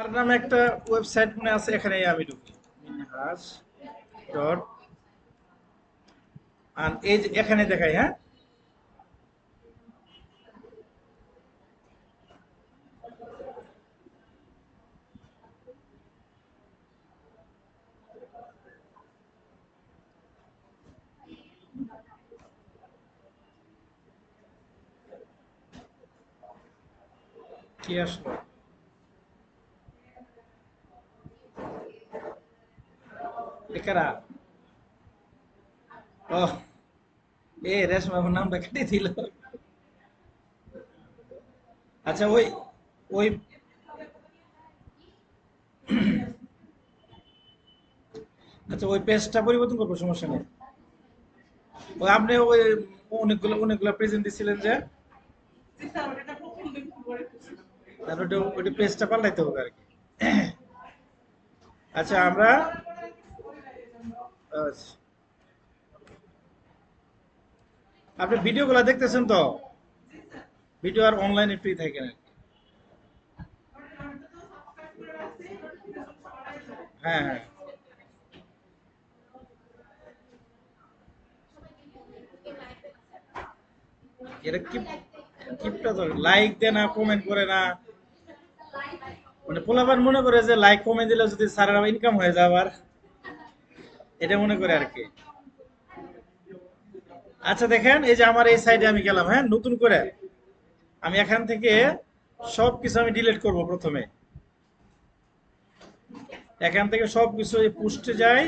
তার নামে একটা ওয়েবসাইট মনে আছে, এখানে আমি ঢুকি মিনহাজ ডট, আর এই যে এখানে দেখাই, হ্যাঁ কি আসলো একারা। ও, এ রেশমা আমার নামটা কেটে দিল। আচ্ছা ওই ওই আচ্ছা ওই পেজটা পরিবর্তন করবো, সমস্যা নেই। ওই আপনি ওই অনেকগুলো অনেকগুলো প্রেজেন্ট দিছিলেন যে, তাহলে ওটা পেজটা পাল্টাইতে হবে আর কি। আচ্ছা আমরা আচ্ছা, আপনি ভিডিওগুলো দেখতেছেন তো? ভিডিও আর অনলাইনে ফ্রি থাকেন আর কি। হ্যাঁ হ্যাঁ, এটা কি কিপটা ধরে লাইক দেয় না, কমেন্ট করে না, মানে পোলাপান মনে করে যে লাইক কমেন্ট দিলে যদি স্যারের ইনকাম হয়ে যায় আবার, এটা মনে করে আর কি। আচ্ছা দেখেন, এই যে আমার এই সাইডে আমি গেলাম, হ্যাঁ নতুন করে আমি এখান থেকে সবকিছু আমি ডিলিট করব প্রথমে। এখান থেকে সবকিছু এই পোস্টে যাই।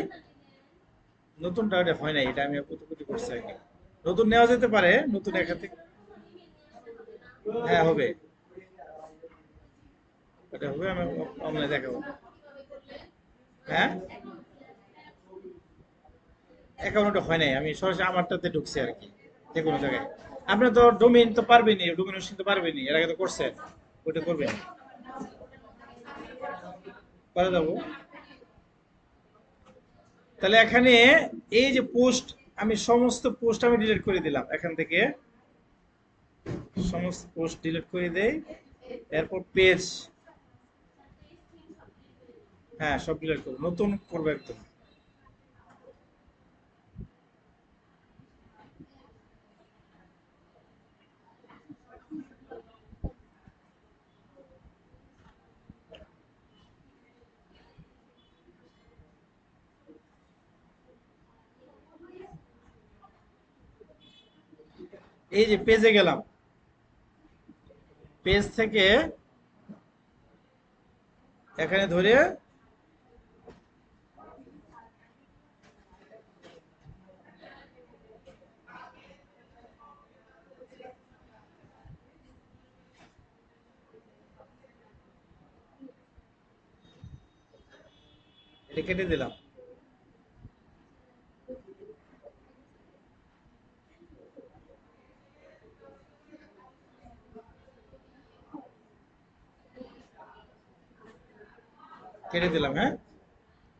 নতুনটা ওটা হয় নাই, এটা আমি প্রতি করছি আর কি। নতুন নেওয়া যেতে পারে, নতুন এখান থেকে। হ্যাঁ হবে, ওটা হবে, আমি অনলাইনে দেখাবো। হ্যাঁ, অ্যাকাউন্ট হয় নাই, আমি সরাসরি আমারটাতে ঢুকছি আর কি, যে কোনো জায়গায়। আপনি তো ডোমেইন তো পারবেনই, ডোমেইন হোস্টিং তো পারবেনই, এর আগে তো করছেন, ওইটা করবেন। করে যাবো। তাহলে এখানে এই যে পোস্ট, আমি সমস্ত পোস্ট আমি ডিলিট করে দিলাম এখান থেকে, সমস্ত পোস্ট ডিলিট করে দেই। এরপর পেজ, হ্যাঁ সব ডিলিট করবো, নতুন করবো একদম। এই যে পেজে গেলাম, পেজ থেকে এখানে ধরে এটা কেটে দিলাম। কেটে দিলাম, হ্যাঁ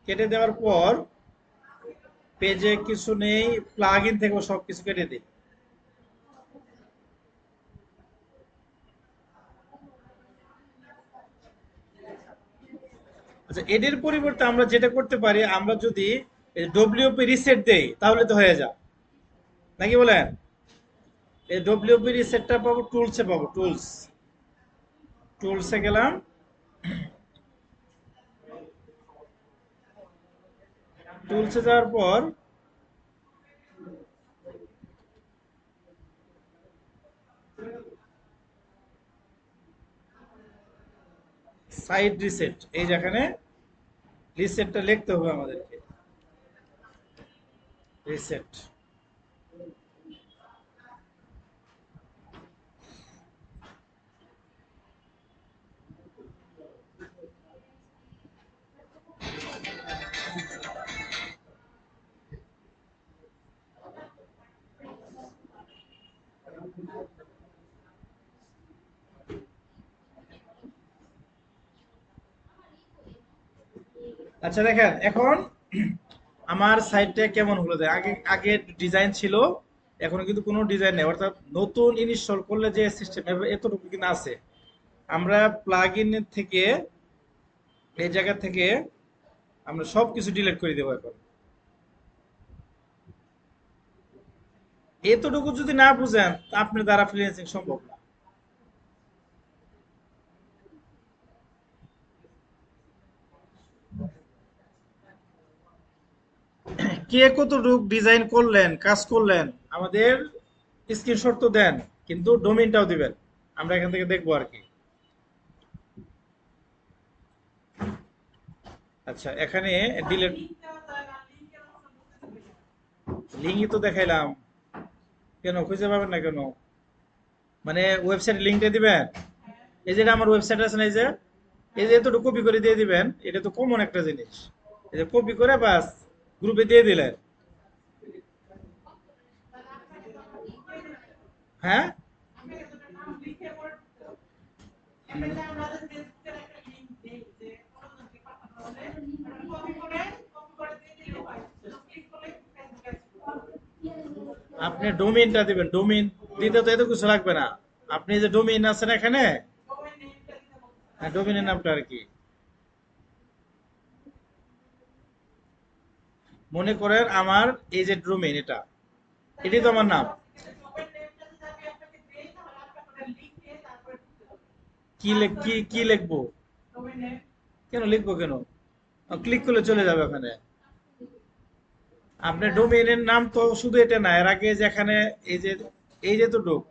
কেটে দেওয়ার পর পেজে কিছু নেই, প্লাগ ইন থেকে সব কিছু কেটে দিই। আচ্ছা এদের পরিবর্তে আমরা যেটা করতে পারি, আমরা যদি ডব্লিউপি রিসেট দেই তাহলে তো হয়ে যায়, নাকি বলেন? এই ডব্লিউপি রিসেটটা পাবো টুলসে, পাবো টুলস, টুলসে গেলাম। টুলসে যাওয়ার পর সাইড রিসেট, এই যেখানে রিসেটটা লিখতে হবে আমাদেরকে, রিসেট। আচ্ছা দেখেন এখন আমার সাইটটা কেমন হলো, যে আগে আগে ডিজাইন ছিল, এখন কিন্তু কোনো ডিজাইন নেই, অর্থাৎ নতুন ইনস্টল করলে যে সিস্টেম এতটুকু কিন্তু আছে। আমরা প্লাগ ইন থেকে এই জায়গা থেকে আমরা সবকিছু ডিলিট করে দেবো এখন। এতটুকু যদি না বুঝেন আপনার দ্বারা ফ্রিল্যান্সিং সম্ভব না। কে কতটুকু ডিজাইন করলেন, কাজ করলেন, আমাদের স্ক্রিনশট তো দেন, কিন্তু ডোমেইনটাও দিবেন, আমরা এখান থেকে দেখবো আর কি। আচ্ছা, এখানে ডিলিট লিঙ্কই তো দেখাইলাম, কেন খুঁজে পাবেন না কেন? মানে ওয়েবসাইট লিঙ্কটা দিবেন। এই যে এটা আমার ওয়েবসাইট আছে না, এই যে এতটুকু কপি করে দিয়ে দিবেন, এটা তো কমন একটা জিনিস। এই যে কপি করে বাস গ্রুপে দিয়ে দিলেন। হ্যাঁ, আপনি ডোমেইনটা দিবেন, ডোমেইন দিতে তো এত কিছু লাগবে না। আপনি যে ডোমেইন আছেন এখানে, হ্যাঁ ডোমেইনের নামটা আর কি। মনে করেন আমার এই যে ডোমেইন, এটাই তো আমার নাম। কি লিখবো? কেন লিখবো কেন? ক্লিক করলে চলে যাবে ওখানে। আপনার ডোমেইনের নাম তো শুধু এটা না, এর আগে যেখানে এই যে তো ডোম,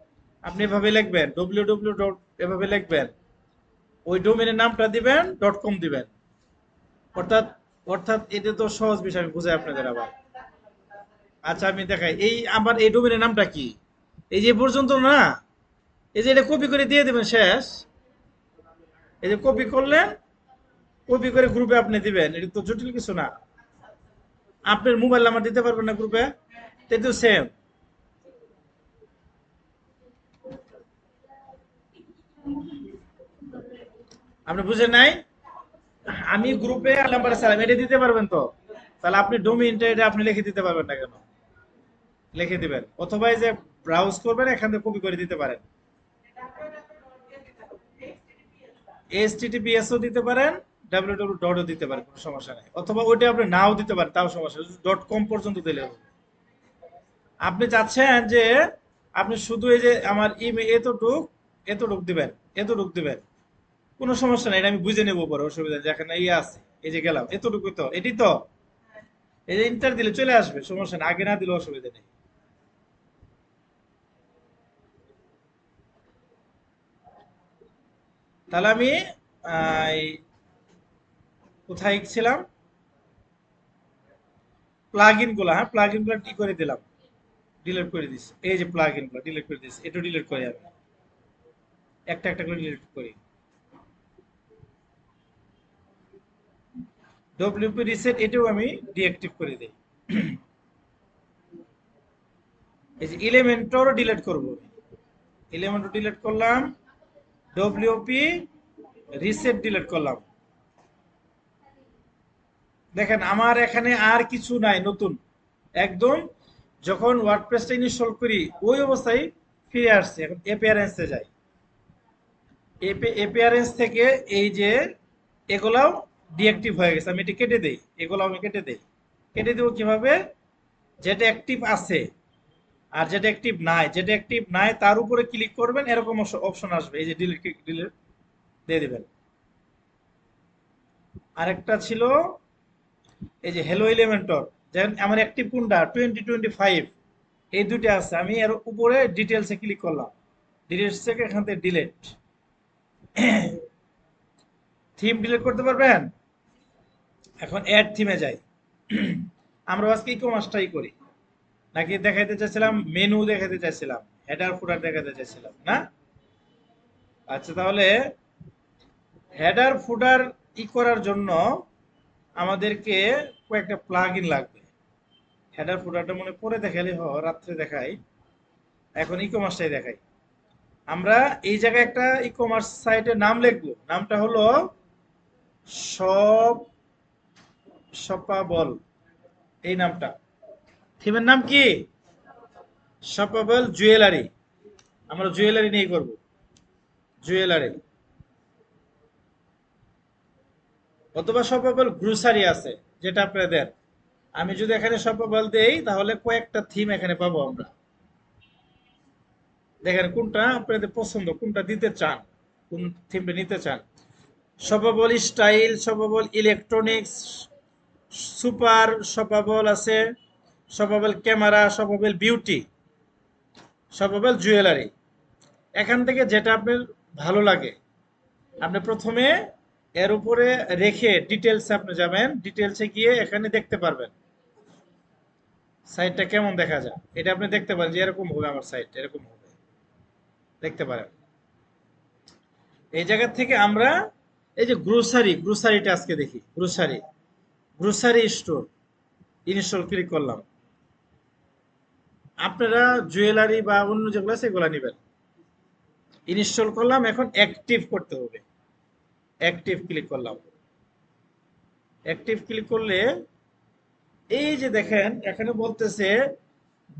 আপনি এভাবে লিখবেন www ডট, এভাবে লিখবেন, ওই ডোমেইনের নামটা দিবেন, .com দিবেন। অর্থাৎ এটা তো সহজ বিষয়, আমি বুঝাই আপনাদের আবার। আচ্ছা আমি দেখাই, এই আমার এই ডোমেইনের নামটা কি, এই যে পর্যন্ত না, এই যে এটা কপি করে দিয়ে দিবেন শেষ। এই যে কপি করলেন, কপি করে গ্রুপে আপনি দিবেন, এটা তো জটিল কিছু না। আপনার মোবাইল নাম্বার দিতে পারবেন না গ্রুপে, তাই তো সেম। আপনি বুঝেন নাই? আমি গ্রুপে নাম্বার সালাম এটা দিতে পারবেন তো, তাহলে আপনি ডোমেইনটা এটা আপনি লিখে দিতে পারবেন না কেন? লিখে দিবেন, অথবা এই যে ব্রাউজ করবেন এখান থেকে কপি করে দিতে পারেন। HTTPS ও দিতে পারেন, www ডটও দিতে পারেন, কোনো সমস্যা নেই। অথবা ওইটা আপনি নাও দিতে পারেন, তাও সমস্যা নেই, .com পর্যন্ত দিলে হবে। আপনি চাচ্ছেন যে আপনি শুধু এই যে আমার ইমেল দিবেন, দিবেন, কোনো সমস্যা নেই, এটা আমি বুঝে নেবো পরে, অসুবিধা নেই। যেখানে ইয়ে আছে, এই যে গেলাম এতটুকু, তো এটি তো, এই যে ইন্টার দিলে চলে আসবে, সমস্যা নেই, আগে না দিলে অসুবিধা নেই। তাহলে আমি এই কোথায় ছিলাম, প্লাগ ইন গুলো, হ্যাঁ প্লাগ ইন গুলো কি করে দিলাম, ডিলিট করে দিচ্ছি। এই যে প্লাগ ইন গুলো ডিলিট করে দিচ্ছি, এটা ডিলিট করি আমি, একটা একটা করে ডিলিট করি। ডব্লিউপি রিসেট এটাও আমি ডিঅ্যাক্টিভ করে দিই। এই যে এলিমেন্টরও ডিলিট করব, এলিমেন্টও ডিলিট করলাম, ডব্লিউপি রিসেট ডিলিট করলাম। দেখেন আমার এখানে আর কিছু নাই নতুন, একদম যখন ওয়ার্ডপ্রেসটা ইনস্টল করি ওই অবস্থায় ফিরে আসছে। এখন অ্যাপিয়ারেন্সে যাই, অ্যাপিয়ারেন্স থেকে এই যে এগুলাও ডিঅ্যাক্টিভ হয়ে গেছে, আমি এটি কেটে দেই, এগুলো আমি কেটে দেই। কেটে দেবো কিভাবে, যেটা অ্যাক্টিভ আছে আর যেটা অ্যাক্টিভ নাই, যেটা অ্যাক্টিভ নাই তার উপরে ক্লিক করবেন, এরকম অপশন আসবে, এই যে ডিলিট ডিলিট দিয়ে দিবেন। আরেকটা ছিল এই যে হ্যালো এলিমেন্টর, যেমন আমার অ্যাক্টিভ কোনটা 2025, এই দুটো আছে, আমি এর উপরে ডিটেলসে ক্লিক করলাম, ডিটেলস থেকে এখান থেকে ডিলিট। থিম ডিলিট করতে পারবেন। এখন অ্যাড থিমে যাই। আমরা আজকে ই কমার্সটাই করি, নাকি দেখাইতে চাইছিলাম মেনু, দেখাইতে চাইছিলাম হেডার ফুটার দেখাতে চাইছিলাম না? আচ্ছা তাহলে হেডার ফুটার ই করার জন্য আমাদেরকে কয়েকটা প্লাগ ইন লাগবে। হেডার ফুটারটা মনে পরে দেখালে রাত্রে দেখাই, এখন ই কমার্সটাই দেখাই। আমরা এই জায়গায় একটা ই কমার্স সাইটের নাম লিখবো, নামটা হলো সব শপাবল, এই নামটা। থিমের নাম কি? শপাবল জুয়েলারি, আমরা জুয়েলারি নিয়ে করব, জুয়েলারি। অথবা শপাবল গ্রোসারি আছে, যেটা আপনারা দেন। আমি যদি এখানে শপাবল দেই তাহলে কয়েকটা থিম এখানে পাবো আমরা। দেখেন কোনটা আপনাদের পছন্দ, কোনটা দিতে চান, কোন থিমটা নিতে চান। শপাবল স্টাইল, শপাবল ইলেকট্রনিক্স, সুপার শপাবল আছে, শপাবল ক্যামেরা, শপাবল বিউটি, শপাবল জুয়েলারি। এখান থেকে যেটা আপনার ভালো লাগে আপনি প্রথমে এর উপরে রেখে ডিটেলসে আপনি যাবেন, ডিটেলসে গিয়ে এখানে দেখতে পারবেন সাইটটা কেমন দেখা যায়। এটা আপনি দেখতে পারেন যে এরকম হবে, আমার সাইট এরকম হবে, দেখতে পারেন। এই জায়গা থেকে আমরা এই যে গ্রোসারিটা আজকে দেখি। গ্রোসারি স্টোর ইনস্টল ক্লিক করলাম। আপনারা জুয়েলারি বা অন্য যেগুলো আছে সেগুলো নেবেন। ইনস্টল করলাম, এখন অ্যাক্টিভ করতে হবে। অ্যাক্টিভ ক্লিক করলাম। অ্যাক্টিভ ক্লিক করলে এই যে দেখেন এখানে বলতেছে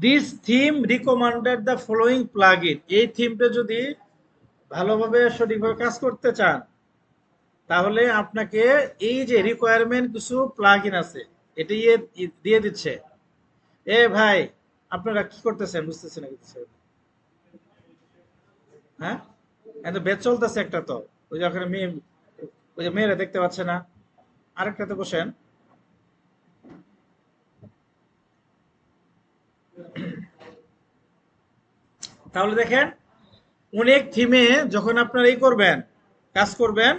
this theme recommended the following plugin. এই থিমটা যদি ভালোভাবে সঠিকভাবে কাজ করতে চান তাহলে আপনাকে এই যে রিকোয়ারমেন্ট কিছু প্লাগইন আছে এটা দিয়ে দিচ্ছে। এ ভাই, আপনারা কি করতেছেন বুঝতেছেন না কিছু? হ্যাঁ, এত বেচ চলতেছে একটা তো, ওই যে ওখানে মেয়ে, ওই যে মেয়েরা দেখতে পাচ্ছে না, আরেকটাতে বসেন। তাহলে দেখেন অনেক থিমে যখন আপনারা এই করবেন, কাজ করবেন,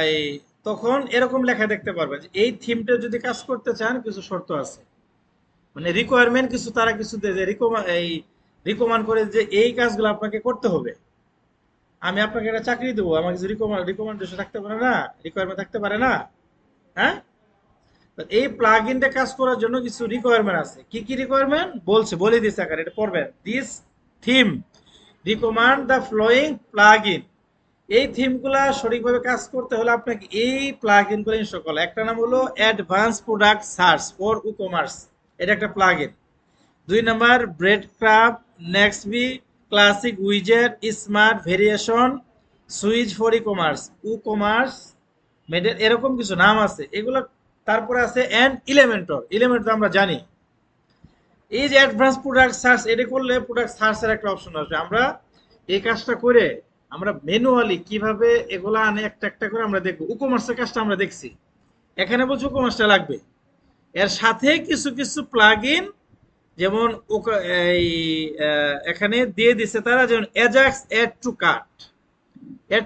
এই তখন এরকম লেখা দেখতে পারবেন যে এই থিমটা যদি কাজ করতে চান কিছু শর্ত আছে। মানে রিকোয়ারমেন্ট কিছু তারা কিছু দেয় যে রিকমান্ড করে যে এই কাজগুলো আপনাকে করতে হবে। আমি আপনাকে একটা চাকরি দেবো, আমার কিছু রিকমেন্ডেশন থাকতে পারে না, রিকোয়ারমেন্ট থাকতে পারে না? হ্যাঁ, তো এই প্লাগ ইনটা কাজ করার জন্য কিছু রিকোয়ারমেন্ট আছে। কি কি রিকোয়ারমেন্ট বলছে, বলে দিচ্ছে আকারে, এটা পড়বেন। This theme recommend the following plugin. এই থিমগুলা সঠিকভাবে কাজ করতে হলে আপনাকে এই প্লাগ ইনগুলো ইনস্টল করা। একটা নাম হলো advance product search for e commerce, এটা একটা প্লাগ ইন। দুই নাম্বার ব্রেড ক্রাফট, নেক্সটবি, ক্লাসিক উইজেট, smart variation, switch for e commerce, WooCommerce মেডেল, এরকম কিছু নাম আছে এগুলো। তারপরে আছে এন্ড ইলেমেন্টর আমরা জানি। এই যে অ্যাডভান্স প্রোডাক্ট সার্চ, এটা করলে প্রোডাক্ট সার্চের একটা অপশন আসবে। আমরা এই কাজটা করে আমরা ম্যানুয়ালি কিভাবে এগুলা আনে একটা একটা করে আমরা দেখবো। ই কমার্সের কাজটা আমরা দেখছি, এখানে বলছি ই কমার্সটা লাগবে। এর সাথে কিছু কিছু প্লাগ ইন, যেমন এই এখানে দিয়ে দিছে তারা, যেমন অ্যাজাক্স অ্যাড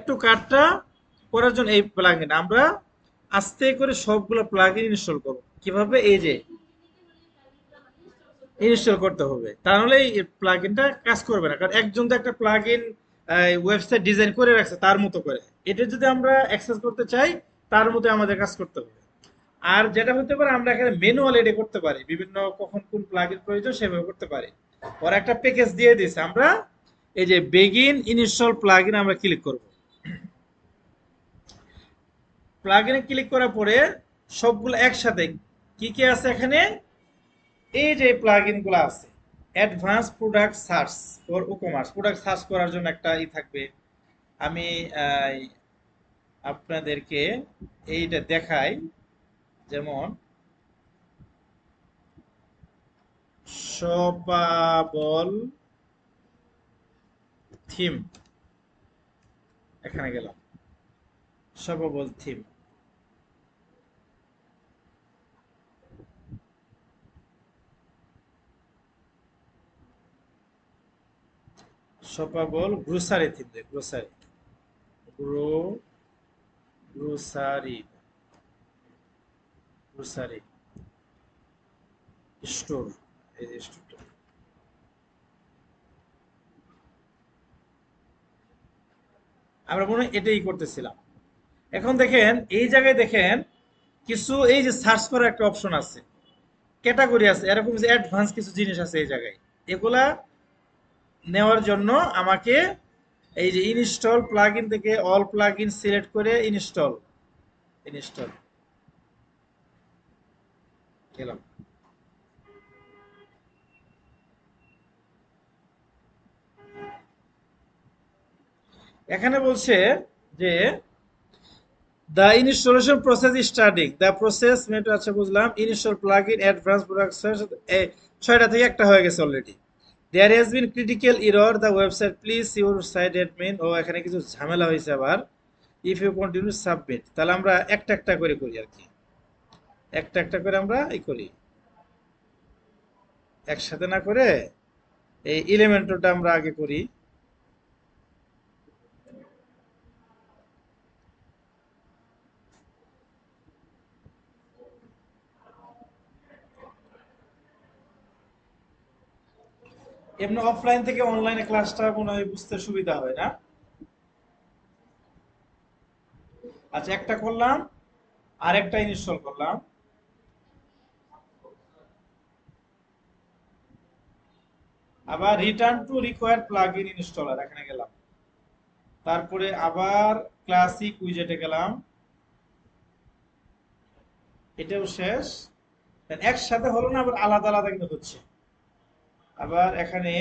টু কার্টটা করার জন্য এই প্লাগইন আমরা আস্তে করে সবগুলো প্লাগইন ইনস্টল করব। কিভাবে? এই যে ইনস্টল করতে হবে, তাহলে এই প্লাগইনটা কাজ করবে না। কারণ একজন তো একটা প্লাগইন ওয়েবসাইট ডিজাইন করে রাখছে তার মতো করে, এটা যদি আমরা অ্যাক্সেস করতে চাই তার মতো আমাদের কাজ করতে হবে। আর যেটা হতে পারে আমরা এখানে ম্যানুয়াল এডে করতে পারি, বিভিন্ন কখন কোন প্লাগইন প্রয়োজন সেভাবে করতে পারি। ওরা একটা প্যাকেজ দিয়ে দিয়েছে, আমরা এই যে বেগিন ইনস্টল প্লাগইন আমরা ক্লিক করব। প্লাগইনে ক্লিক করার পরে সবগুলো একসাথে কি কি আছে এখানে, এই যে প্লাগইন গুলো আছে, advance product search for e commerce, product search করার জন্য একটা ই থাকবে। আমি আপনাদেরকে এইটা দেখাই, যেমন শপাবল থিম, এখানে গেলাম, Shoppable theme. Shoppable grocery theme, grocery, গ্রো গ্রোসারি, গ্রোসারি স্টোর, এই যে স্টোরটা। আমরা মনে হয় এটাই করতেছিলাম। এখন দেখেন এই জায়গায় দেখেন কিছু এই যে সার্চ করার একটা অপশন আছে, ক্যাটাগরি আছে, এরকম যে অ্যাডভান্স কিছু জিনিস আছে এই জায়গায়। এগুলা নেওয়ার জন্য আমাকে এই যে ইনস্টল প্লাগইন থেকে অল প্লাগইন সিলেক্ট করে ইনস্টল, ইনস্টল গেলাম। এখানে বলছে যে the installation process is starting, the process মেটু, আচ্ছা বুঝলাম। Install plugin advance production, ছয়টা থেকে একটা হয়ে গেছে already. There has been critical error the website please your site admin, ও এখানে কিছু ঝামেলা হয়েছে আবার। ইফ ইউ কন্টিনিউ সাবমিট, তাহলে আমরা একটা একটা করে করি আর কি, একটা একটা করে আমরা এই করি, একসাথে না করে এই এলিমেন্টটা আমরা আগে করি। এমনি অফলাইন থেকে অনলাইনে ক্লাসটা মনে হয় বুঝতে সুবিধা হয় না। আচ্ছা, একটা করলাম, আরেকটা ইনস্টল করলাম। আবার return to required plugin installer, এখানে গেলাম। তারপরে আবার ক্লাসিক উইজেটে গেলাম, এটাও শেষ। একসাথে হলো না, আবার আলাদা আলাদা কিন্তু হচ্ছে। আবার এখানে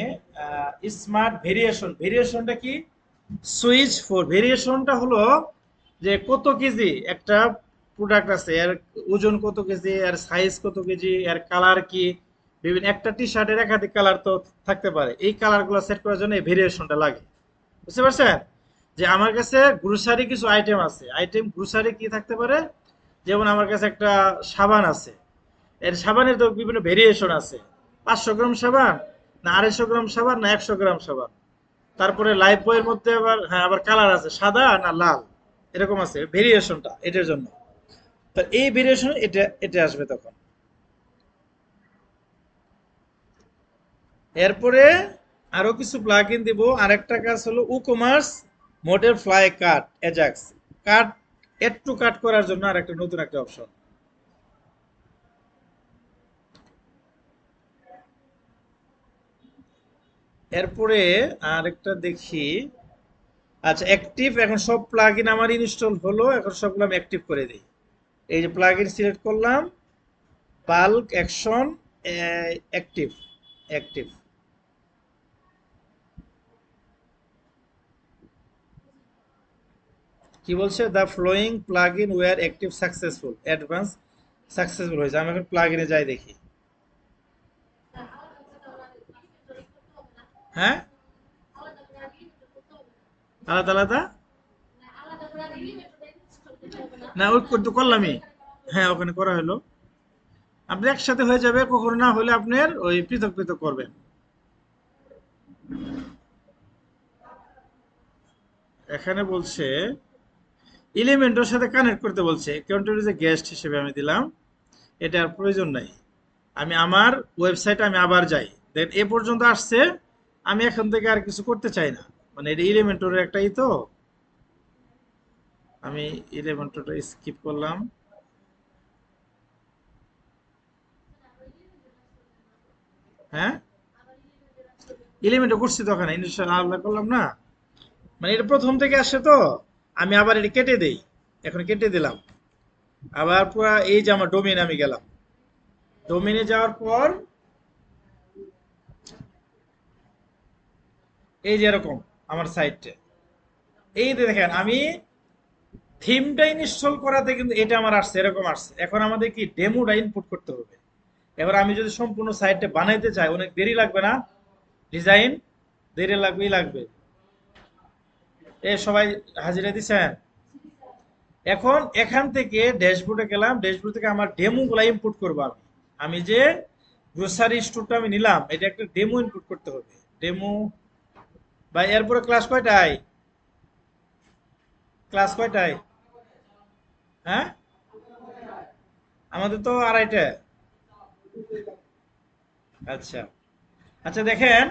স্মার্ট ভেরিয়েশন, ভেরিয়েশনটা কি? সুইচ ফর ভেরিয়েশনটা হলো যে কত কেজি একটা প্রোডাক্ট আছে, এর ওজন কত কেজি, এর সাইজ কত কেজি, এর কালার কি, বিভিন্ন একটা টি শার্টের একাধিক কালার তো থাকতে পারে, এই কালারগুলো সেট করার জন্য এই ভেরিয়েশনটা লাগে। বুঝতে পারছেন? যে আমার কাছে গ্রোসারি কিছু আইটেম আছে, আইটেম গ্রোসারি কি থাকতে পারে, যেমন আমার কাছে একটা সাবান আছে, এর সাবানের তো বিভিন্ন ভেরিয়েশন আছে, 500 গ্রাম সাবান, না 250 গ্রাম সাবান, না 100 গ্রাম সাবান। তারপরে লাইফ বইয়ের মধ্যে আবার, হ্যাঁ, আবার কালার আছে সাদা না লাল, এরকম আছে ভেরিয়েশনটা এটার জন্য। তো এই ভেরিয়েশন এটা এটা আসবে তখন। এরপরে আরো কিছু প্লাগইন দিব। আরেকটা কাজ হলো ecommerce model fly cart ajax, cart add to cart করার জন্য আরেকটা নতুন একটা অপশন। এরপরে আরেকটা দেখি। আচ্ছা, অ্যাক্টিভ, এখন সব প্লাগইন আমার ইনস্টল হলো, এখন সবগুলো আমি অ্যাক্টিভ করে দিই। এই যে প্লাগইন সিলেক্ট করলাম, বাল্ক অ্যাকশন অ্যাক্টিভ, অ্যাক্টিভ। কি বলছে? The following plugin were active successful, advance successful হয়েছে। আমি এখন প্লাগইনে যাই দেখি। হ্যাঁ, আলাদা আলাদা, না ওই তো করলামই। হ্যাঁ, ওখানে করা হলো। আপনি একসাথে হয়ে যাবে, কখনো না হলে আপনার ওই পৃথক পৃথক করবেন। এখানে বলছে এলিমেন্টের সাথে কানেক্ট করতে বলছে, কন্ট্রোল যে গেস্ট হিসেবে আমি দিলাম, এটা আর প্রয়োজন নাই। আমি আমার ওয়েবসাইটে আমি আবার যাই, দেন এ পর্যন্ত আসছে, আমি এখন থেকে আর কিছু করতে চাই না, মানে এটা এলিমেন্টরের একটাই তো। আমি এলিমেন্টরটা স্কিপ করলাম। হ্যাঁ, এলিমেন্টও করছি তো, ওখানে ইনস্টল আলাদা করলাম না, মানে এটা প্রথম থেকে আসে তো। আমি আবার এটা কেটে দেই, এখন কেটে দিলাম। আবার পুরো এই যে আমার ডোমেইন আমি গেলাম, ডোমেইনে যাওয়ার পর এই যে এরকম আমার সাইটে, এই যে দেখেন আমি থিমটা ইনস্টল করাতে কিন্তু এটা আমার আসছে, এরকম আসছে। এখন আমাদের কি ডেমোটা ইনপুট করতে হবে। এবার আমি যদি সম্পূর্ণ সাইটটা বানাইতে চাই, অনেক দেরি লাগবে না? ডিজাইন দেরি লাগবেই লাগবে। এ সবাই হাজিরা দিছেন? এখন এখান থেকে ড্যাশবোর্ডে গেলাম, ড্যাশবোর্ড থেকে আমার ডেমো গুলা ইনপুট করবো আমি। আমি যে গ্রোসারি স্টোরটা আমি নিলাম, এটা একটা ডেমো ইনপুট করতে হবে। ডেমো, বা এরপরে ক্লাস কয়টায়? ক্লাস কয়টায়? হ্যাঁ, আমাদের তো আড়াইটা। আচ্ছা, আচ্ছা দেখেন,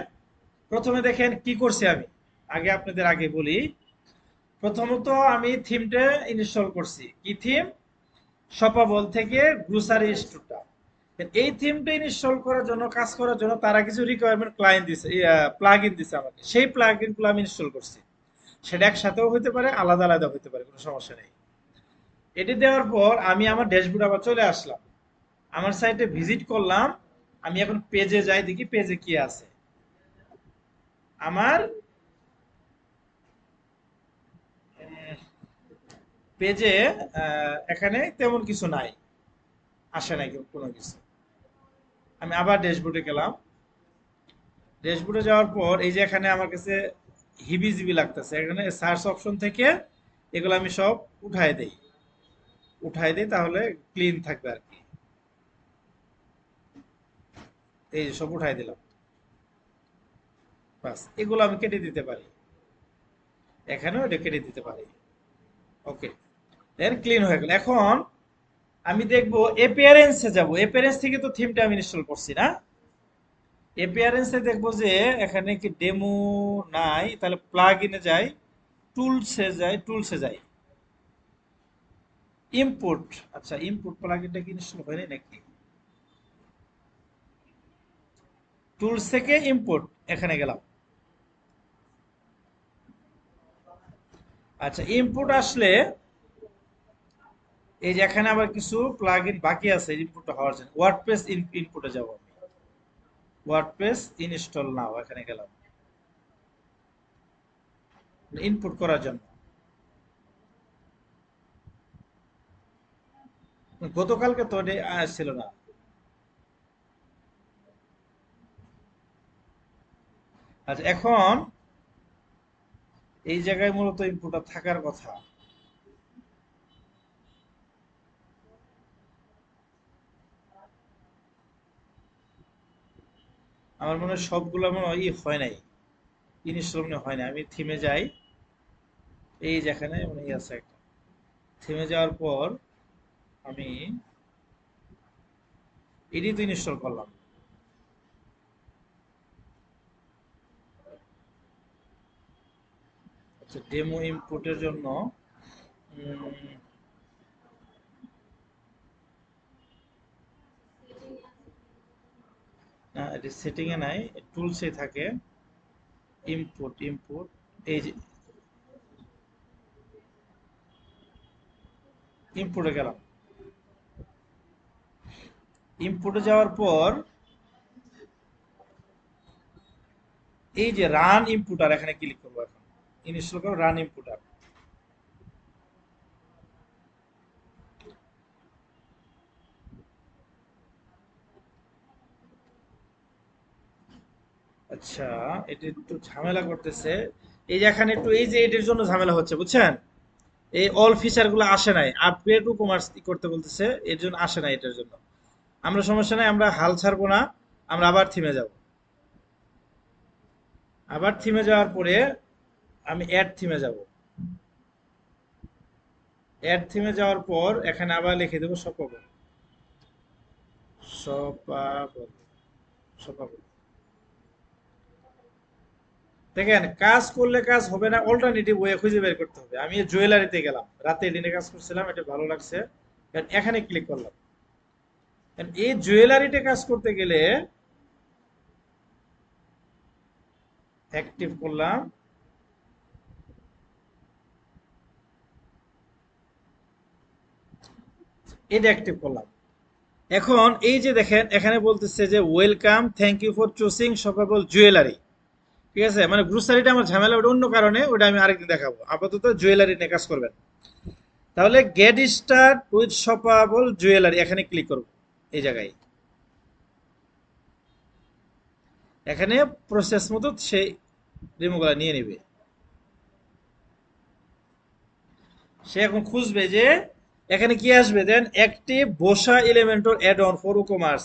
প্রথমে দেখেন কি করছি আমি, আগে আপনাদের আগে বলি। প্রথমত আমি থিমটা ইনস্টল করছি, কি থিম? শপাবল থেকে গ্রোসারি স্টোরটা। এই থিমটা ইনস্টল করার জন্য, কাজ করার জন্য তারা কিছু রিকোয়ারমেন্ট ক্লায়েন্ট দিছে, প্লাগ ইন দিছে আমাকে, সেই প্লাগ ইনগুলো আমি ইনস্টল করছি। সেটা একসাথেও হতে পারে, আলাদা আলাদা হতে পারে, কোনো সমস্যা নেই। এটি দেওয়ার পর আমি আমার ড্যাশবোর্ড আবার চলে আসলাম, আমার সাইটে ভিজিট করলাম। আমি এখন পেজে যাই, দেখি পেজে কি আছে। আমার পেজে এখানে তেমন কিছু নাই, আসে নাই কোনো কিছু। আমি আবার ড্যাশবোর্ডে গেলাম। ড্যাশবোর্ডে যাওয়ার পর এই যে এখানে আমার কাছে হিবিজিবি লাগতেছে, এখানে সার্চ অপশন থেকে এগুলো আমি সব উঠাই দেই, তাহলে ক্লিন থাকবে আর কি। এই যে সব উঠাই দিলাম, বাস এগুলো আমি কেটে দিতে পারি, এখানেও এটা কেটে দিতে পারি। ওকে, দেন ক্লিন হয়ে গেল। এখন আমি দেখবো এপিয়ারেন্সে যাব, এপিয়ারেন্স থেকে তো থিমটা আমি ইনস্টল করছি না। এপিয়ারেন্সে দেখবো যে এখানে কি ডেমো নাই, তাহলে প্লাগ ইনে যাই, টুলসে যাই, ইম্পোর্ট। আচ্ছা, ইম্পোর্ট প্লাগইনটা কি ইনস্টল হয়নি নাকি? টুলস থেকে ইম্পোর্ট, এখানে গেলাম। আচ্ছা, ইম্পোর্ট আসলে এই যে এখানে আবার কিছু প্লাগইন বাকি আছে ইম্পোর্ট হওয়ার জন্য। ওয়ার্ডপ্রেস ইনপুটে যাব আমি, ওয়ার্ডপ্রেস ইনস্টল নাও, এখানে গেলাম ইনপুট করার জন্য। গতকালকে তো ছিল না। আচ্ছা, এখন এই জায়গায় মূলত ইনপুটটা থাকার কথা। আমার মনে হয় সবগুলো মনে হয় হয় নাই, ইনস্টল মনে হয় না। আমি থিমে যাই, এই যেখানে মানে আছে একটা, থিমে যাওয়ার পর আমি এডি তো ইনস্টল করলাম। আচ্ছা, ডেমো ইনপুটের জন্য উম, না, এটা সেটিং এ নাই, টুলসে থাকে। ইনপুট এই যে ইনপুটে গেলাম। ইনপুটে যাওয়ার পর এই যে রান ইনপুটার, এখানে ক্লিক করবো। এখন ইনস্টল করবো রান ইনপুটার। আচ্ছা, এটা একটু ঝামেলা করতেছে। এই যে এখানে একটু এই যে এটার জন্য ঝামেলা হচ্ছে, বুঝছেন? এই অল ফিচার গুলো আসে নাই, আপগ্রেড টু কমার্স করতে বলতেছে, এর জন্য আসে নাই এটার জন্য। আমরা সমস্যা নাই, আমরা হাল ছাড়বো না, আমরা আবার থিমে যাব। আবার থিমে যাওয়ার পরে আমি অ্যাড থিমে যাব। অ্যাড থিমে যাওয়ার পর এখানে আবার লিখে দেবো সপাবল, সপাবল, সপাবল। দেখেন, কাজ করলে কাজ হবে না, অল্টারনেটিভ ওয়ে খুঁজে বের করতে হবে। আমি জুয়েলারিতে গেলাম, রাতে এডিনে কাজ করছিলাম, এটা ভালো লাগছে, এখানে ক্লিক করলাম। এই জুয়েলারিতে কাজ করতে গেলে অ্যাক্টিভ করলাম, এটা অ্যাক্টিভ করলাম। এখন এই যে দেখেন এখানে বলতেছে যে welcome, thank you for choosing Shoppable jewellery. ঠিক আছে, মানে গ্রোসারিটা আমার ঝামেলা, ওটা অন্য কারণে, ওটা আমি আরেকদিন দেখাবো। আপাতত জুয়েলারি নিয়ে কাজ করবেন। তাহলে গেট স্টার্ট উইথ শপাবল জুয়েলারি, এখানে ক্লিক করব। এই জায়গায় এখানে প্রসেস মতো সেই ডেমোগুলো নিয়ে নেবে। সে এখন খুঁজবে যে এখানে কি আসবে, দেন অ্যাক্টিভ বসা elementor add on for commerce.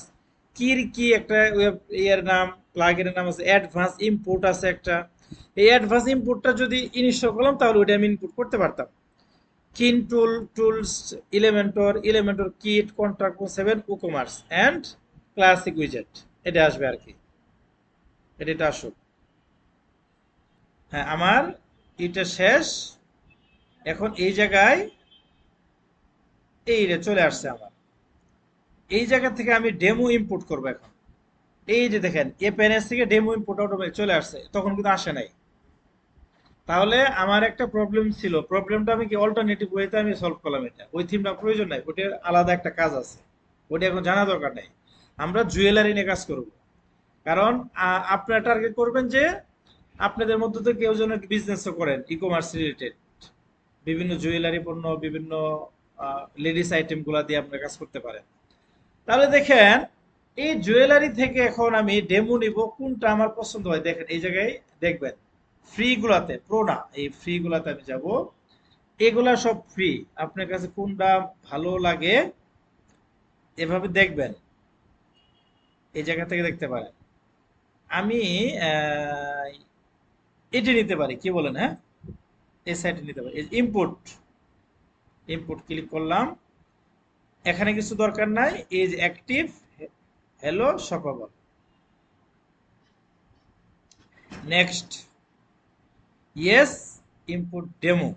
কি একটা ওয়েব এর নাম, প্লাগইনের নাম আছে, অ্যাডভান্স ইম্পোর্ট আছে একটা। এই অ্যাডভান্স ইম্পোর্টটা যদি ইনস্টল করলাম তাহলে ওইটা আমি ইনপুট করতে পারতাম। কিন tool, tools, Elementor kit, contract 7 commerce and classic উইজেট, এটা আসবে আর কি। এটা আসুক। হ্যাঁ, আমার এটা শেষ। এখন এই জায়গায় এই রে চলে আসছে আমার। এই জায়গা থেকে আমি ডেমো ইম্পোর্ট করবো এখন। এই যে দেখেন, এ প্যানেজ থেকে ডেমো ইম্পোর্ট অটোমেটিক চলে আসছে, তখন কিন্তু আসে নাই। তাহলে আমার একটা প্রবলেম ছিল, প্রবলেমটা আমি কি অল্টারনেটিভ ওয়েতে আমি সলভ করলাম। এটা ওই থিমটা প্রয়োজন নাই, ওটার আলাদা একটা কাজ আছে, ওটা এখন জানা দরকার নাই। আমরা জুয়েলারি নিয়ে কাজ করব। কারণ আপনারা টার্গেট করবেন যে আপনাদের মধ্যে তো কেউ যেন বিজনেসও করেন ই কমার্স রিলেটেড। বিভিন্ন জুয়েলারি পণ্য, বিভিন্ন লেডিস আইটেম গুলা দিয়ে আপনার কাজ করতে পারেন। তাহলে দেখেন, এই জুয়েলারি থেকে এখন আমি ডেমো নিব, কোনটা আমার পছন্দ হয়। দেখেন এই জায়গায় দেখবেন ফ্রি গুলাতে, প্রো না, এই ফ্রি গুলাতে আমি যাব। এগুলা সব ফ্রি, আপনার কাছে কোনটা ভালো লাগে এভাবে দেখবেন, এই জায়গা থেকে দেখতে পারেন। আমি আহ, এটি নিতে পারি, কি বলেন? হ্যাঁ, এই সাইটে নিতে পারি। ইম্পোর্ট, ইম্পোর্ট ক্লিক করলাম। এখানে কিছু দরকার নাই, এই যে active hello Shoppable, next, yes, import demo.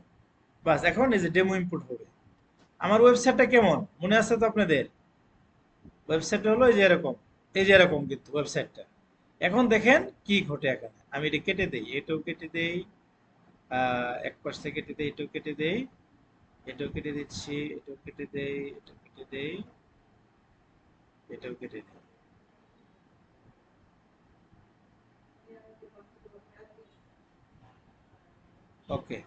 বাস, এখন এই যে ডেমো ইম্পোর্ট হবে। আমার ওয়েবসাইটটা কেমন মনে আছে তো আপনাদের? ওয়েবসাইটটা হলো এই যে এরকম, এই যে এরকম কিন্তু ওয়েবসাইটটা। এখন দেখেন কি ঘটে এখানে। আমি এটা কেটে দেই, এটাও কেটে দেই, এক পাশে কেটে দেই, এটাও কেটে দেই, এটাও কেটে দিচ্ছি, এটাও কেটে দেই, এটাও কেটে দেই, এটাও কেটে দেই। ওকে,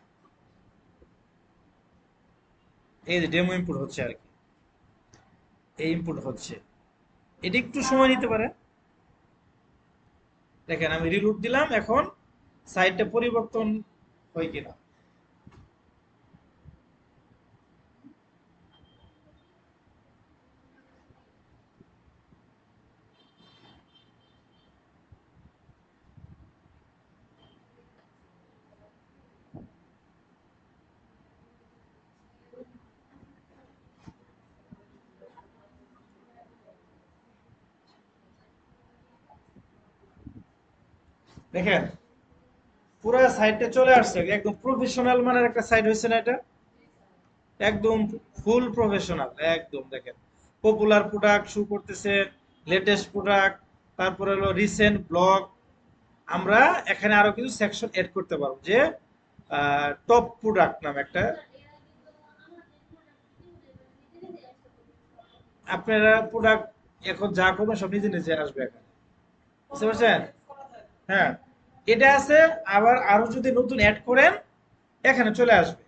এই যে ডেমো ইনপুট হচ্ছে আর কি, এই ইনপুট হচ্ছে। এটা একটু সময় নিতে পারে। দেখেন আমি রিলোড দিলাম, এখন সাইডটা পরিবর্তন হয় কিনা। দেখেন পুরো সাইটটা চলে আসছে, একদম প্রফেশনাল মানের একটা সাইট হয়েছে না এটা? একদম ফুল প্রফেশনাল একদম। দেখেন পপুলার প্রোডাক্ট শো করতেছে, লেটেস্ট প্রোডাক্ট, তারপরে হলো রিসেন্ট ব্লগ। আমরা এখানে আরো কিছু সেকশন এড করতে পারবো, যে টপ প্রোডাক্ট নামে একটা। আপনারা প্রোডাক্ট এখন যা করবেন সব নিজে নিজে আসবে এখানে, বুঝতে পারছেন? হ্যাঁ, এটা আছে। আবার আরো যদি নতুন অ্যাড করেন এখানে চলে আসবে।